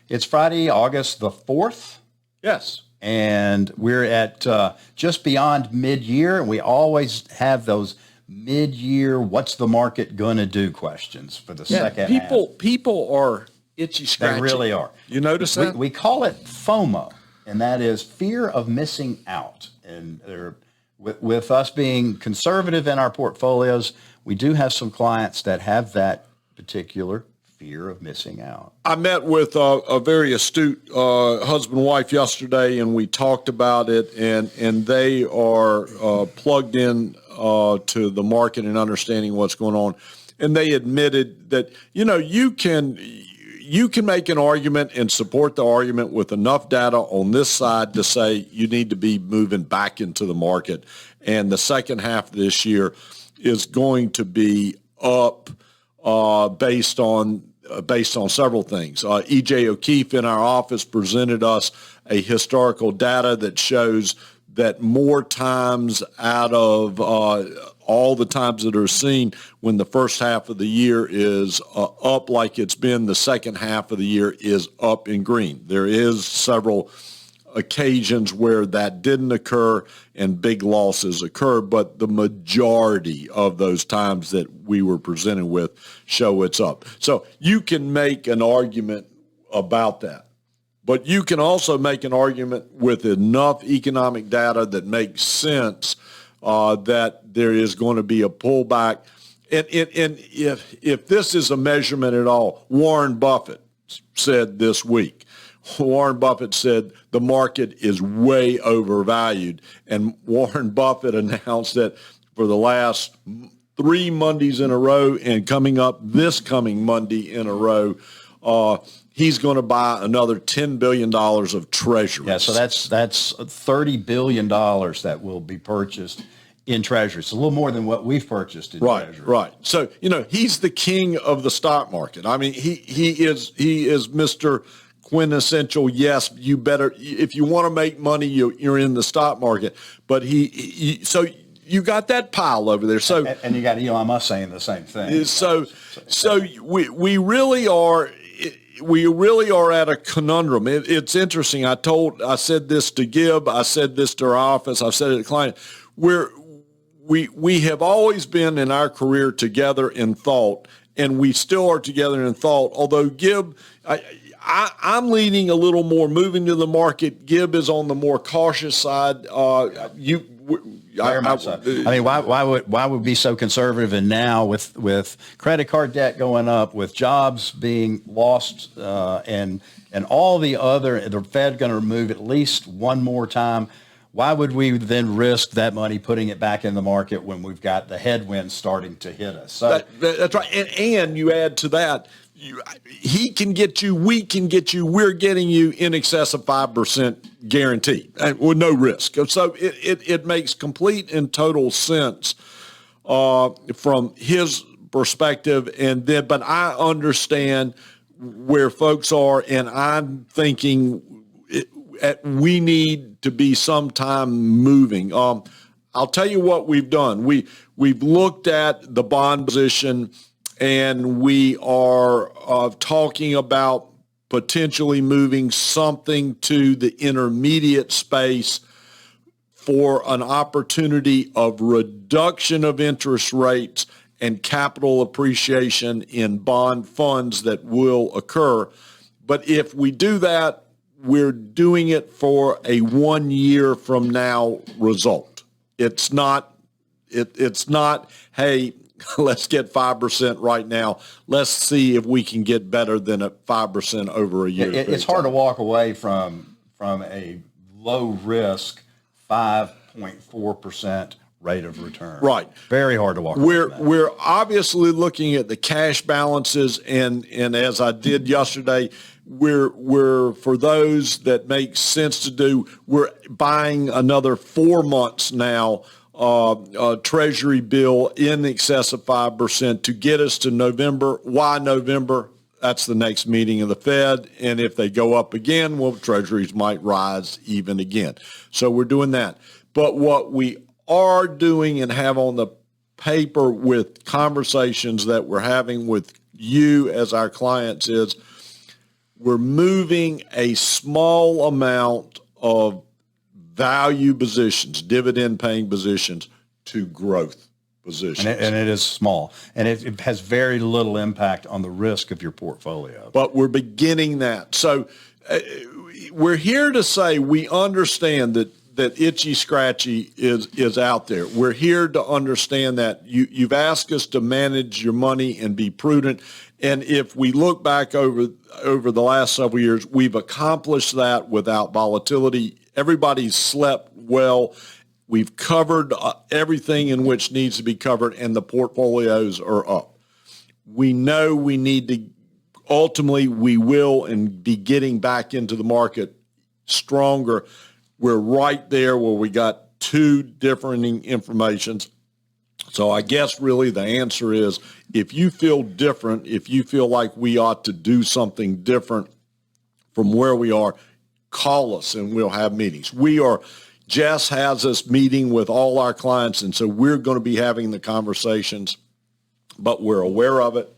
It's Friday, August the 4th. Yes. And we're at just beyond mid-year, and we always have those mid-year, what's the market going to do questions for the second half. People are itchy scratchy. They really are. You notice that? We call it FOMO, and that is fear of missing out. And with us being conservative in our portfolios, we do have some clients that have that particular fear of missing out. I met with a very astute husband and wife yesterday, and we talked about it, and they are plugged in to the market and understanding what's going on. And they admitted that, you can make an argument and support the argument with enough data on this side to say you need to be moving back into the market. And the second half of this year is going to be up based on several things. E.J. O'Keefe in our office presented us a historical data that shows that more times out of all the times that are seen when the first half of the year is up like it's been, the second half of the year is up in green. There is several occasions where that didn't occur and big losses occur, but the majority of those times that we were presented with show it's up. So you can make an argument about that, but you can also make an argument with enough economic data that makes sense that there is going to be a pullback. And if this is a measurement at all, Warren Buffett said this week, Warren Buffett said the market is way overvalued. And Warren Buffett announced that for the last 3 Mondays in a row and coming up this coming Monday in a row, he's going to buy another $10 billion of treasuries. Yeah, so that's $30 billion that will be purchased in treasuries. It's a little more than what we've purchased in treasuries. Right. So, he's the king of the stock market. I mean, he is Mr. quintessential. Yes, you better, if you want to make money, you're in the stock market. But so you got that pile over there. So and you got Elon Musk saying the same thing. So we really are at a conundrum. It's interesting. I said this to Gibb. I said this to our office. I've said it to client. We have always been in our career together in thought, and we still are together in thought. Although Gibb, I'm leaning a little more moving to the market. Gibb is on the more cautious side. Very much so. I mean, why would we be so conservative? And now with credit card debt going up, with jobs being lost, and all the Fed going to remove at least one more time, why would we then risk that money putting it back in the market when we've got the headwinds starting to hit us? So that's right. And you add to that, he can get you, we can get you, we're getting you in excess of 5% guarantee with no risk. So it makes complete and total sense from his perspective. But I understand where folks are, and I'm thinking we need to be sometime moving. I'll tell you what we've done. We've looked at the bond position, and we are talking about potentially moving something to the intermediate space for an opportunity of reduction of interest rates and capital appreciation in bond funds that will occur. But if we do that, we're doing it for a 1 year from now result. It's not, hey, let's get 5% right now. Let's see if we can get better than a 5% over a year. It's hard to walk away from a low risk 5.4% rate of return. Right. Very hard to walk away from that. We're obviously looking at the cash balances, and as I did yesterday, we're for those that make sense to do, we're buying another 4 months now Treasury bill in excess of 5% to get us to November. Why November? That's the next meeting of the Fed. And if they go up again, well, Treasuries might rise even again. So we're doing that. But what we are doing and have on the paper with conversations that we're having with you as our clients is we're moving a small amount of value positions, dividend-paying positions, to growth positions. And it is small, and it has very little impact on the risk of your portfolio. But we're beginning that. So we're here to say we understand that itchy scratchy is out there. We're here to understand that you've asked us to manage your money and be prudent. And if we look back over the last several years, we've accomplished that without volatility. Everybody's slept well. We've covered everything in which needs to be covered, and the portfolios are up. We know we need to, ultimately we will, and be getting back into the market stronger. We're right there where we got two differing informations. So I guess really the answer is, if you feel different, if you feel like we ought to do something different from where we are, call us and we'll have meetings. Jess has us meeting with all our clients, and so we're going to be having the conversations, but we're aware of it.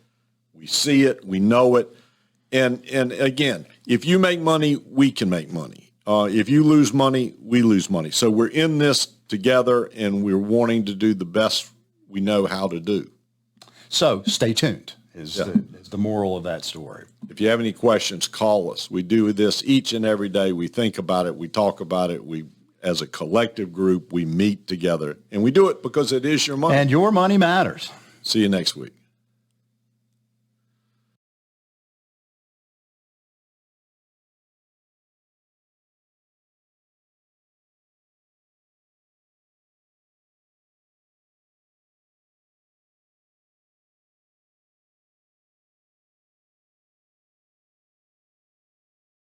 We see it. We know it. And again, if you make money, we can make money. If you lose money, we lose money. So we're in this together, and we're wanting to do the best we know how to do. So stay tuned is the moral of that story. If you have any questions, call us. We do this each and every day. We think about it. We talk about it. As a collective group, we meet together, and we do it because it is your money. And your money matters. See you next week.